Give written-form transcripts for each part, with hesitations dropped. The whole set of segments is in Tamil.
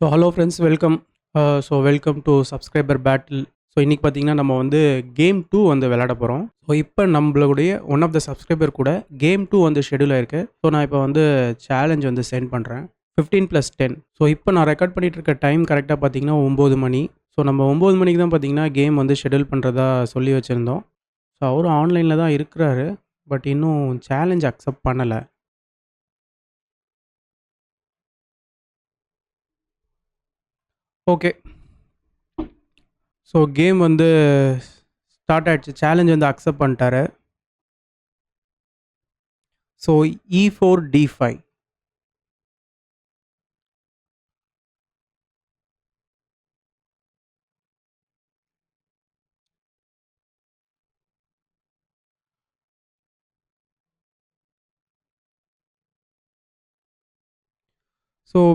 Hello friends welcome. Welcome to subscriber battle. இன்னைக்கு பார்த்தீங்கன்னா, நம்ம வந்து கேம் 2 வந்து விளையாட போறோம். இப்போ நம்மளுடைய ஒன் ஆஃப் த சப்ஸ்கிரைபர் கூட கேம் 2 வந்து ஷெட்யூல் ஆயிருக்கு. நான் இப்போ வந்து சேலஞ்ச் வந்து சென்ட் பண்றேன். 15+10. இப்போ நான் ரெக்கார்ட் பண்ணிட்டு இருக்க டைம் கரெக்ட்டா பார்த்தீங்கன்னா 9 மணி. நம்ம 9 மணிக்கு தான் பார்த்தீங்கன்னா, கேம் வந்து ஷெட்யூல் பண்றதா சொல்லி வச்சிருந்தோம். அவரும் ஆன்லைன்ல தான் இருக்கிறாரு. பட் இன்னும் சேலஞ்ச் அக்செப்ட் பண்ணல. ஓகே. கேம் வந்து ஸ்டார்ட் ஆயிடுச்சு. சேலஞ்ச் வந்து அக்செப்ட் பண்ணிட்டாரு. E4 D5.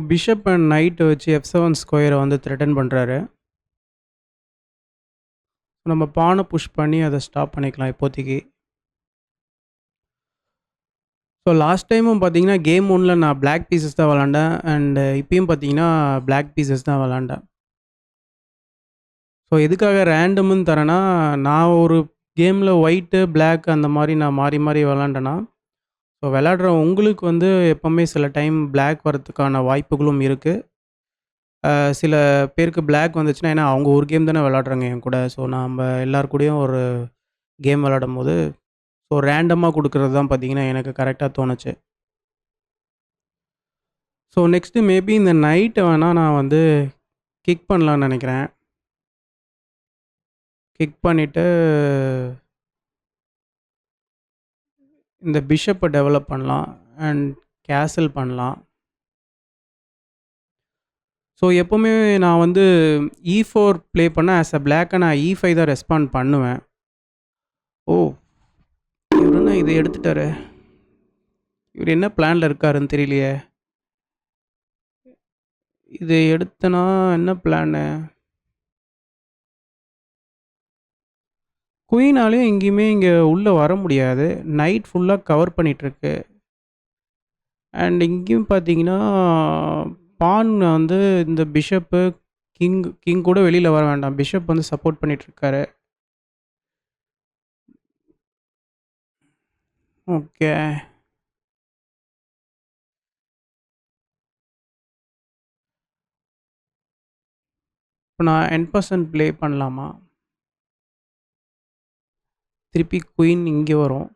Bishop and night வச்சு F7 ஸ்கொயரை வந்து த்ரெட்டன் பண்ணுறாரு. நம்ம பானை புஷ் பண்ணி அதை ஸ்டாப் பண்ணிக்கலாம் இப்போதைக்கு. லாஸ்ட் டைமும் பார்த்தீங்கன்னா கேம் 1ல நான் பிளாக் பீசஸ் தான் விளாண்டேன். அண்ட் இப்பயும் பார்த்தீங்கன்னா பிளாக் பீசஸ் தான் விளாண்டேன். எதுக்காக ரேண்டம்னு தரேன்னா, நான் ஒரு கேமில் ஒயிட்டு பிளாக் அந்த மாதிரி நான் மாறி மாறி விளாண்டேன்னா, விளாடுற உங்களுக்கு வந்து எப்போவுமே சில டைம் பிளாக் வரதுக்கான வாய்ப்புகளும் இருக்குது. சில பேருக்கு பிளாக் வந்துச்சுன்னா, ஏன்னா அவங்க ஒரு கேம் தானே விளாடுறாங்க என் கூட. நம்ப எல்லார் கூடயும் ஒரு கேம் விளாடும்போது, ரேண்டமா குடுக்குறது தான் பார்த்தீங்கன்னா, எனக்கு கரெக்ட்டா தோணுச்சு. நெக்ஸ்ட்டு மேபி இந்த நைட்ட வேணா நான் வந்து கிக் பண்ணலான்னு நெனைக்கிறேன். கிக் பண்ணிட்டு இந்த பிஷப்ப டெவலப் பண்ணலாம். அண்ட் கேசல் பண்ணலாம். எப்பவுமே நான் வந்து E4 ப்ளே பண்ணா ஆஸ் அ பிளாக்கா நான் E5 தான் ரெஸ்பாண்ட் பண்ணுவேன். ஓ! இவரு என்ன இத எடுத்துட்டாரு? இவரு என்ன பிளான்ல இருக்காருன்னு தெரியலையே! இத எடுத்தனா என்ன பிளானு? குயினாலயும் எங்கேயுமே இங்க உள்ள வர முடியாது. நைட் ஃபுல்லா கவர் பண்ணிட்டுருக்கு. அண்ட் இங்கேயும் பார்த்தீங்கன்னா, பான் வந்து இந்த பிஷப்பு, கிங் கூட வெளில வர வேண்டாம். பிஷப் வந்து சப்போர்ட் பண்ணிட்டுருக்காரு. ஓகே. இப்ப நான் எண்ட் பெர்சன்ட் ப்ளே பண்ணலாமா? திருப்பி குயின் இங்க வரும்.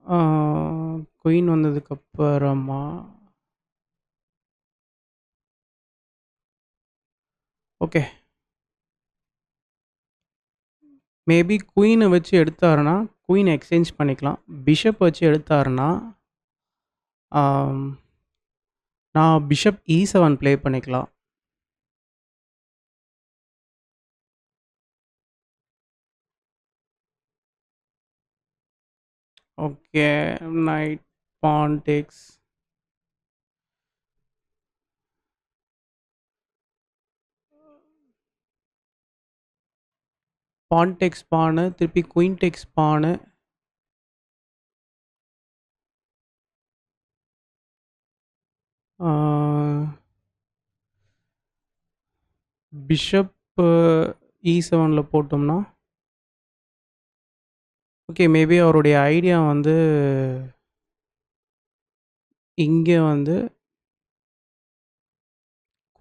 ஆ குயின் வந்ததுக்கப்புறமா ஓகே. மேபி குயின வச்சு எடுத்தாருன்னா, குயின் எக்ஸ்சேஞ்ச் பண்ணிக்கலாம். பிஷப் வச்சு எடுத்தாருன்னா, ஆம் நான் பிஷப் E7 ப்ளே பண்ணிக்கலாம். ஓகே. நைட் பான் டேக்ஸ். பான் டேக்ஸ் பானு, திருப்பி குயின் டேக்ஸ் பானு. ஆ பிஷப்பு E7ல போட்டோம்னா, ஓகே மேபி அவருடைய ஐடியா வந்து இங்க வந்து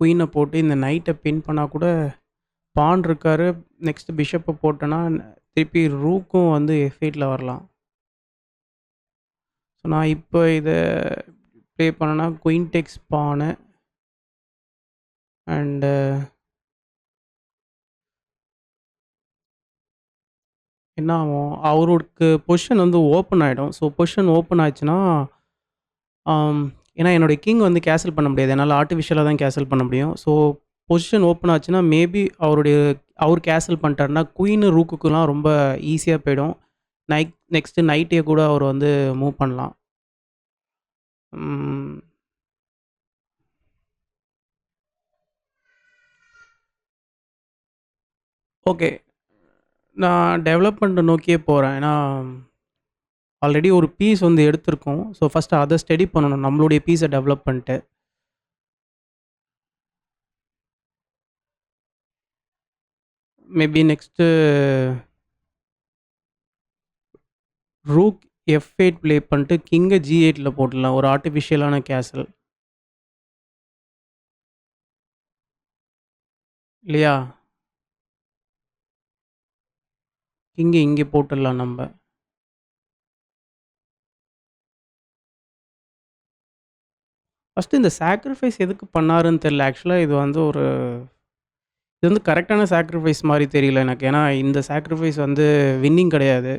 குயின போட்டு இந்த நைட்ட பின் பண்ணா கூட பான் இருக்காரு. நெக்ஸ்ட் பிஷப்ப போட்டேன்னா, திருப்பி ரூக்கும் வந்து F8ல வரலாம். நான் இப்போ இத ப்ளே பண்ணேன்னா, குயின் டேக்ஸ் பானு அண்டு என்ன ஆகும்? அவருக்கு பொசிஷன் வந்து ஓப்பன் ஆயிடும். பொசிஷன் ஓப்பன் ஆச்சுன்னா, ஏன்னா என்னுடைய கிங் வந்து கேசல் பண்ண முடியாது. என்னால ஆர்ட்டிஃபிஷியலா தான் கேசல் பண்ண முடியும். பொசிஷன் ஓப்பன் ஆச்சுன்னா, மேபி அவர் கேசல் பண்ணிட்டாருன்னா, குயின் ரூக்குக்குலாம் ரொம்ப ஈஸியா போயிடும். நெக்ஸ்ட்டு நைட்டே கூட அவர் வந்து மூவ் பண்ணலாம். ம். ஓகே. நான் டெவலப்மெண்ட்ட நோக்கியே போறேன். ஏன்னா, ஆல்ரெடி ஒரு பீஸ் வந்து எடுத்திருக்கோம். ஸோ ஃபஸ்ட்டு அத ஸ்டடி பண்ணணும். நம்மளுடைய பீஸை டெவலப் பண்ணிட்டு. Maybe next rook F8 play பண்ணிட்டு கிங்க G8ல போட்டுடலாம். ஒரு ஆர்ட்டிஃபிஷியலான கேசல். இல்லையா? கிங்க இங்கே போட்டுடலாம் நம்ப. ஃபஸ்ட்டு இந்த சாக்ரிஃபைஸ் எதுக்கு பண்ணாருன்னு தெரியல. ஆக்சுவலா இது வந்து கரெக்டான சாக்ரிஃபைஸ் மாரி தெரியல எனக்கு. ஏன்னா இந்த சாக்ரிஃபைஸ் வந்து வின்னிங் கிடையாது.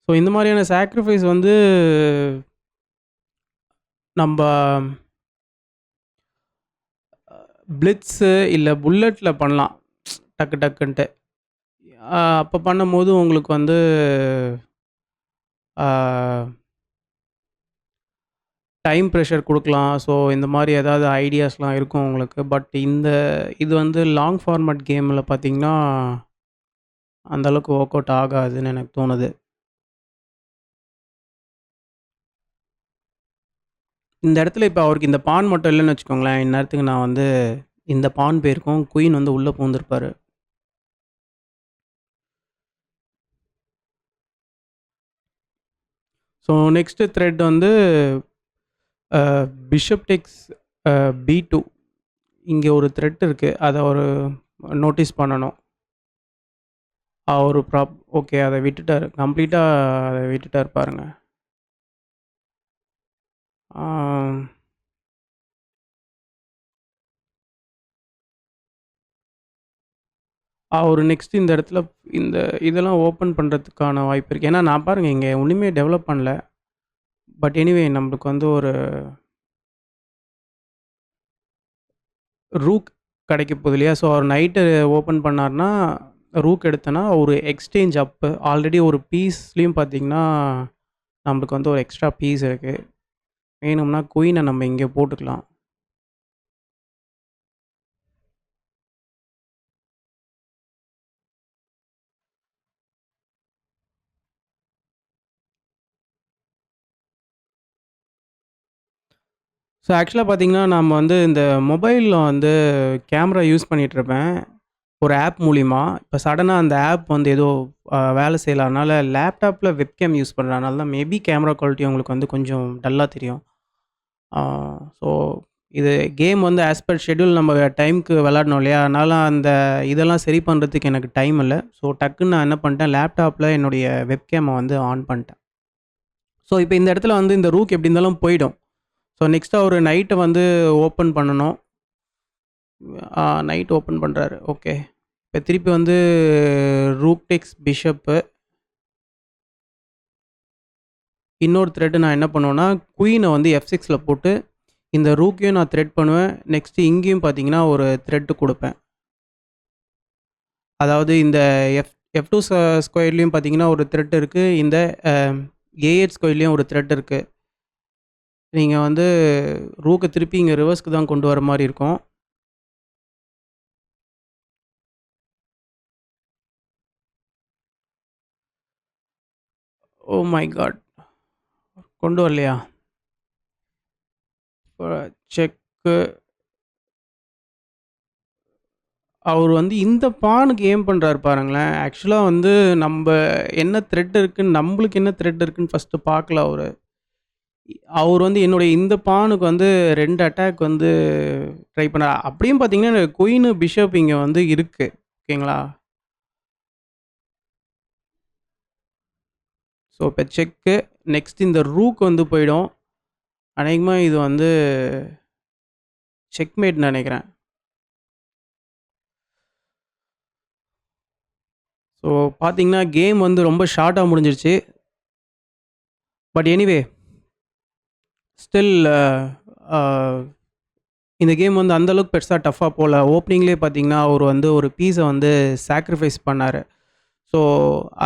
ஸோ இந்த மாரியான சாக்ரிஃபைஸ் வந்து நம்ப பிளிட்ஸு இல்ல புல்லட்ல பண்ணலாம். டக்கு டக்குன்ட்டு. அப்போ பண்ணும்போது உங்களுக்கு வந்து ஆ டைம் ப்ரெஷர் குடுக்கலாம். ஸோ இந்த மாரி ஏதாவது ஐடியாஸ்லாம் இருக்கும் உங்களுக்கு. பட் இது வந்து லாங் ஃபார்மேட் கேம்ல பார்த்தீங்கன்னா, அந்த அளவுக்கு ஒர்க் அவுட் ஆகாதுன்னு எனக்கு தோணுது. இந்த இடத்துல இப்ப அவருக்கு இந்த பான் மட்டும் இல்லன்னு வச்சுக்கோங்களேன், இந்நேரத்துக்கு நான் வந்து இந்த பான் போயிருக்கும். குயின் வந்து உள்ள பூந்திருப்பாரு. ஸோ நெக்ஸ்ட் த்ரெட் வந்து பிஷப் டேக்ஸ் B2 இங்க ஒரு த்ரெட் இருக்கு. அத ஒரு நோட்டீஸ் பண்ணணும். அவரு ஓகே அத விட்டுட்டாரு. கம்ப்ளீட்டா அத விட்டுட்டாரு பாருங்க. ஆ அவரு நெக்ஸ்ட் இந்த இடத்துல இந்த இதெல்லாம் ஓப்பன் பண்றதுக்கான வாய்ப்பு இருக்கு. ஏன்னா நான் பாருங்க இங்க ஒண்ணுமே டெவலப் பண்ணல. பட் எனிவே நம்மளுக்கு வந்து ஒரு ரூக் கிடைக்க போகுது இல்லையா? ஸோ அவர் நைட்டு ஓப்பன் பண்ணாருன்னா, ரூக் எடுத்தோன்னா ஒரு எக்ஸ்சேஞ்ச் அப்பு. ஆல்ரெடி ஒரு பீஸ்லயும் பார்த்தீங்கன்னா, நம்மளுக்கு வந்து ஒரு எக்ஸ்ட்ரா பீஸ் இருக்கு. வேணும்னா குயின நம்ம இங்க போட்டுக்கலாம். ஸோ ஆக்சுவலா பார்த்தீங்கன்னா, நம்ம வந்து இந்த மொபைல்ல வந்து கேமரா யூஸ் பண்ணிட்டுருப்பேன். ஒரு ஆப் மூலியமா. இப்ப சடனா அந்த ஆப் வந்து ஏதோ வேலை செய்யல. அதனால லேப்டாப்ல வெப்கேம் யூஸ் பண்றேன். அதனால தான் மேபி கேமரா குவாலிட்டி உங்களுக்கு வந்து கொஞ்சம் டல்லா தெரியும். ஆ ஸோ இது கேம் வந்து ஆஸ் பர் ஷெட்யூல் நம்ம டைம்க்கு விளையாடணும் இல்லையா? அதனால இதெல்லாம் சரி பண்றதுக்கு எனக்கு டைம் இல்ல. ஸோ டக்குன்னு நான் என்ன பண்ணிட்டேன், லேப்டாப்ல என்னுடைய வெப்கேம வந்து ஆன் பண்ணிட்டேன். ஸோ இப்ப இந்த இடத்துல வந்து இந்த ரூக் எப்படி இருந்தாலும் போயிடும். ஸோ நெக்ஸ்ட் அவரு நைட்ட வந்து ஓப்பன் பண்ணணும். நைட் ஓப்பன் பண்றாரு. ஓகே. இப்ப திருப்பி வந்து ரூக் டேக்ஸ் பிஷப்பு. இன்னொரு த்ரெட் நான் என்ன பண்ணுவேன்னா, குயின வந்து F6ல போட்டு, இந்த ரூக்கையும் நான் த்ரெட் பண்ணுவேன். நெக்ஸ்ட் இங்கேயும் பார்த்தீங்கன்னா, ஒரு த்ரெட் குடுப்பேன். அதாவது இந்த F2 ஸ்கொயர்லயும் பார்த்தீங்கன்னா, ஒரு த்ரெட் இருக்கு. இந்த அ A8 ஸ்கொயர்லயும் ஒரு த்ரெட் இருக்கு. நீங்க வந்து ரூக்க திருப்பி இங்க ரிவர்ஸ்க்கு தான் கொண்டு வர மாரி இருக்கும். Oh my God! கொண்டு வரலையா? செக்கு அவரு வந்து இந்த பானுக்கு ஏம் பண்றாரு பாருங்களேன். ஆக்சுவலா வந்து என்ன த்ரெட் இருக்குன்னு நம்பளுக்கு என்ன த்ரெட் இருக்குன்னு ஃபர்ஸ்ட்டு பார்க்கல அவரு. அவரு வந்து என்னுடைய இந்த பானுக்கு வந்து 2 அட்டாக் வந்து ட்ரை பண்ணாரு. அப்படியும் பார்த்தீங்கன்னா, குயின், பிஷப் இங்க வந்து இருக்கு. ஓகேங்களா? ஸோ இப்ப செக்கு. நெக்ஸ்ட் இந்த ரூக் வந்து போயிடும். அநேகமா இது வந்து செக்மேட்ன்னு நெனைக்கிறேன். ஸோ பார்த்தீங்கன்னா, கேம் வந்து ரொம்ப ஷார்ட்டா முடிஞ்சிருச்சு. பட் எனிவே ஸ்டில் அ இந்த கேம் வந்து அந்த அளவுக்கு பெருசா டஃப்பா போல. ஓப்பனிங்லயே பார்த்தீங்கன்னா, அவரு வந்து ஒரு பீஸ வந்து சாக்ரிஃபைஸ் பண்ணாரு. ஸோ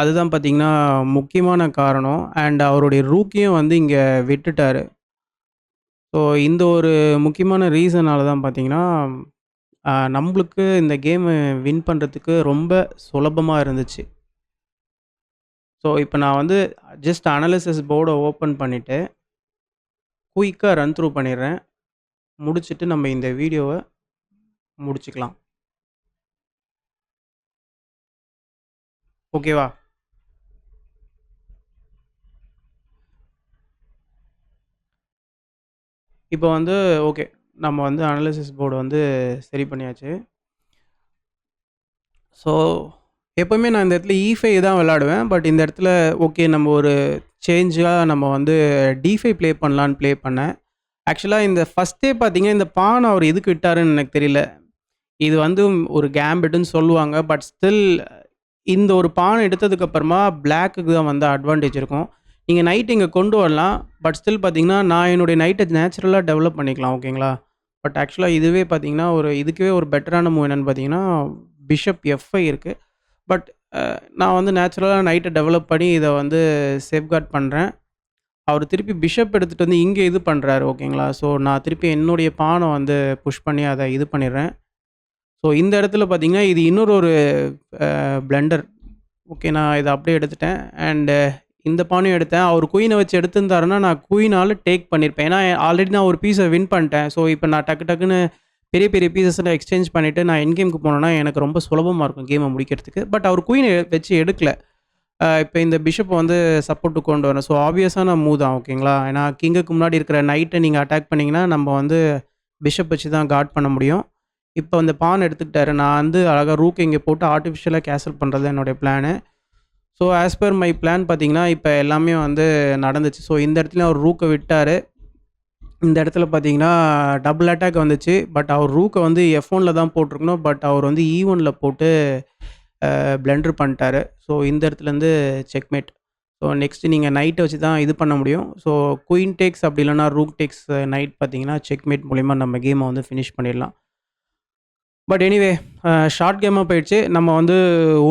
அதுதான் பார்த்தீங்கன்னா, முக்கியமான காரணம். அண்ட் அவருடைய ரூக்கையும் வந்து இங்க விட்டுட்டாரு. ஸோ இந்த ஒரு முக்கியமான ரீசனால தான் பார்த்தீங்கன்னா, நம்பளுக்கு இந்த கேமு வின் பண்ணுறதுக்கு ரொம்ப சுலபமா இருந்துச்சு. ஸோ இப்போ நான் வந்து ஜஸ்ட் அனாலிசிஸ் போர்ட ஓப்பன் பண்ணிட்டு, குயிக்கா ரன் த்ரூ பண்ணிடுறேன். முடிச்சுட்டு நம்ம இந்த வீடியோவ முடிச்சுக்கலாம். ஓகேவா? இப்போ வந்து ஓகே. நம்ம வந்து அனாலிசிஸ் போர்டு வந்து சரி பண்ணியாச்சு. ஸோ எப்பவுமே நான் இந்த இடத்துல E5 தான் விளையாடுவேன். பட் இந்த இடத்துல ஓகே நம்ம ஒரு சேஞ்சா நம்ம வந்து D5 ப்ளே பண்ணலான்னு ப்ளே பண்ணேன். ஆக்சுவலா இந்த ஃபர்ஸ்ட்டே பார்த்தீங்கன்னா, இந்த பான் அவர் எதுக்கு விட்டாருன்னு எனக்கு தெரியல. இது வந்து ஒரு கேம்பிட்ன்னு சொல்லுவாங்க. பட் ஸ்டில் இந்த ஒரு பான் எடுத்ததுக்கு அப்புறமா பிளாக்குக்கு தான் வந்து அட்வான்டேஜ் இருக்கும். நீங்க நைட் இங்க கொண்டு வரலாம். பட் ஸ்டில் பார்த்தீங்கன்னா, நான் என்னுடைய நைட்ட நேச்சுரலா டெவலப் பண்ணிக்கலாம். ஓகேங்களா? பட் ஆக்சுவலா இதுவே பார்த்தீங்கன்னா, இதுக்குவே ஒரு பெட்டரான மூவ் என்னன்னு பார்த்தீங்கன்னா, பிஷப் F5 இருக்கு. பட் நான் வந்து நேச்சுரலா நைட்ட டெவலப் பண்ணி இத வந்து சேஃப்கார்ட் பண்றேன். அவரு திருப்பி பிஷப் எடுத்துட்டு வந்து இங்க இது பண்றாரு. ஓகேங்களா? ஸோ நான் திருப்பி என்னுடைய பான வந்து புஷ் பண்ணி அத இது பண்ணிடுறேன். ஸோ இந்த இடத்துல பார்த்தீங்கன்னா, இது இன்னொரு ஒரு பிளண்டர். ஓகே நான் இத அப்படியே எடுத்துட்டேன். இந்த பானையும் எடுத்தேன். அவரு குயின வச்சு எடுத்திருந்தாருன்னா, நான் குயினால டேக் பண்ணியிருப்பேன். ஏன்னா ஆல்ரெடி நான் ஒரு பீஸ வின் பண்ணிட்டேன். ஸோ இப்ப நான் டக்கு டக்குன்னு பெரிய பெரிய பீஸஸ்லாம் எக்ஸ்சேஞ்ச் பண்ணிட்டு நான் எண்ட் கேம்க்கு போனேன்னா, எனக்கு ரொம்ப சுலபமா இருக்கும் கேம முடிக்கிறதுக்கு. பட் அவர் குயின வச்சு எடுக்கல. இப்ப இந்த பிஷப்ப வந்து சப்போர்ட்டுக்கு கொண்டு வரேன். ஸோ ஆப்வியஸான மூவ் தான். ஓகேங்களா? ஏன்னா கிங்குக்கு முன்னாடி இருக்கிற நைட்ட நீங்க அட்டாக் பண்ணீங்கன்னா, நம்ம வந்து பிஷப் வச்சு தான் கார்ட் பண்ண முடியும். இப்ப அந்த பான் எடுத்துக்கிட்டாரு. நான் வந்து அழகா ரூக் இங்க போட்டு ஆர்ட்டிஃபிஷியலா கேசல் பண்றது தான் என்னுடைய plan. So as per my plan பார்த்தீங்கன்னா, இப்ப எல்லாமே வந்து நடந்துச்சு. ஸோ இந்த இடத்துலயும் அவர் ரூக்க விட்டாரு. இந்த இடத்துல பார்த்தீங்கன்னா, டபுள் அட்டாக் வந்துச்சு. பட் அவர் ரூக்க வந்து F1ல தான் போட்டிருக்கணும். பட் அவர் வந்து E1ல போட்டு பிளண்டர் பண்ணிட்டாரு. ஸோ இந்த இடத்துலேருந்து செக்மேட். ஸோ நெக்ஸ்ட் நீங்க நைட்ட வச்சு தான் இது பண்ண முடியும். ஸோ குயின் டேக்ஸ் அப்படி இல்லன்னா ரூக் டேக்ஸ் நைட் பார்த்தீங்கன்னா, செக்மேட் மூலியமா நம்ம கேம வந்து ஃபினிஷ் பண்ணிடலாம். பட் எனிவே ஷார்ட் கேமா போயிடுச்சு. நம்ம வந்து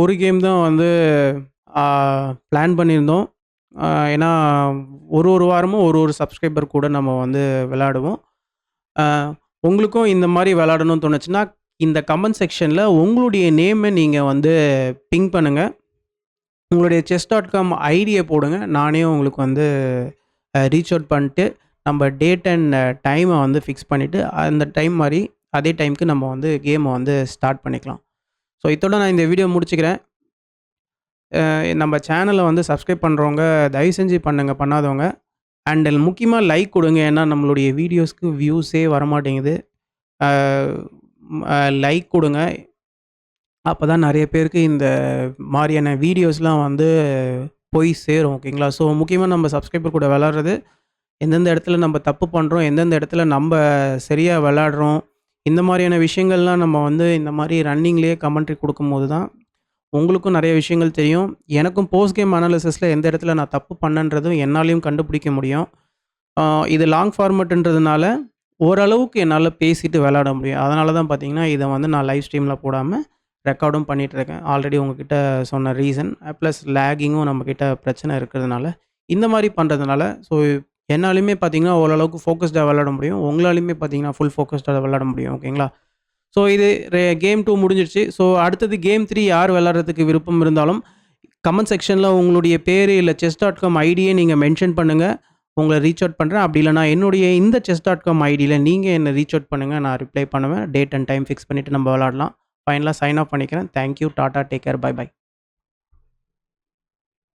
ஒரு கேம் தான் வந்து பிளான் பண்ணியிருந்தோம். ஏன்னா ஒரு வாரமும் ஒரு சப்ஸ்கிரைபர் கூட நம்ம வந்து விளையாடுவோம். அ உங்களுக்கும் இந்த மாரி விளையாடணும்னு தோணுச்சுன்னா, இந்த கமெண்ட் செக்ஷன்ல உங்களுடைய நேம நீங்க வந்து பிங் பண்ணுங்க. உங்களுடைய chess.com ஐடிய போடுங்க. நானே உங்களுக்கு வந்து ரீச் அவுட் பண்ணிட்டு, நம்ம டேட் அண்ட் டைம வந்து ஃபிக்ஸ் பண்ணிட்டு, அந்த டைம் மாரி அதே டைம்க்கு நம்ம வந்து கேம வந்து ஸ்டார்ட் பண்ணிக்கலாம். ஸோ இத்தோட நான் இந்த வீடியோ முடிச்சுக்கிறேன். நம்ம சேனல வந்து சப்ஸ்கிரைப் பண்றவங்க தயவு செஞ்சு பண்ணுங்க, பண்ணாதவங்க. அண்ட் முக்கியமா லைக் குடுங்க. ஏன்னா நம்மளுடைய வீடியோஸ்க்கு வியூஸே வரமாட்டேங்குது. அ லைக் குடுங்க. அப்பதான் நெறைய பேருக்கு இந்த மாரியான வீடியோஸ்லாம் வந்து போய் சேரும். ஓகேங்களா? ஸோ முக்கியமா நம்ம சப்ஸ்கிரைபர் கூட விளையாடுறது, எந்தெந்த இடத்துல நம்ம தப்பு பண்றோம், எந்தெந்த இடத்துல நம்ப சரியா விளையாடுறோம், இந்த மாரியான விஷயங்கள்லாம் நம்ம வந்து இந்த மாரி ரன்னிங்லேயே கமெண்ட்ரி குடுக்கும்போது தான், உங்களுக்கும் நெறைய விஷயங்கள் தெரியும். எனக்கும் போஸ்ட் கேம் அனாலிசிஸ்ல எந்த இடத்துல நான் தப்பு பண்ணேன்றதும் என்னாலயும் கண்டுபிடிக்க முடியும். ஆ இது லாங் ஃபார்மேட்ன்றதுனால, ஓரளவுக்கு என்னால பேசிட்டு விளையாட முடியும். அதனால தான் பார்த்தீங்கன்னா, இத வந்து நான் லைவ் ஸ்ட்ரீம்ல போடாம, ரெக்கார்டும் பண்ணிட்டுருக்கேன். ஆல்ரெடி உங்ககிட்ட சொன்ன ரீசன். ப்ளஸ் லேகிங்கும் நம்மகிட்ட பிரச்சனை இருக்கிறதுனால, இந்த மாரி பண்றதுனால, ஸோ என்னாலயுமே பார்த்தீங்கன்னா, ஓரளவுக்கு ஃபோக்கஸ்டா விளையாட முடியும். உங்களாலயுமே பார்த்தீங்கன்னா, ஃபுல் ஃபோக்கஸ்டா விளையாட முடியும். ஓகேங்களா? ஸோ இது கேம் 2 முடிஞ்சிருச்சு. ஸோ அடுத்தது கேம் 3 யார் விளையாடுறதுக்கு விருப்பம் இருந்தாலும், கமெண்ட் செக்ஷன்ல உங்களுடைய பேரு இல்ல chess.com ஐடிய நீங்க மென்ஷன் பண்ணுங்க. உங்கள ரீச் அவுட் பண்றேன். அப்படி இல்லன்னா என்னுடைய இந்த chess.com ஐடியில நீங்க என்ன ரீச் அவுட் பண்ணுங்க. நான் ரிப்ளை பண்ணுவேன். டேட் அண்ட் டைம் ஃபிக்ஸ் பண்ணிட்டு நம்ம விளையாடலாம். ஃபைனலா சைன் ஆஃப் பண்ணிக்கிறேன். Thank you. டாடா. Take care. Bye by.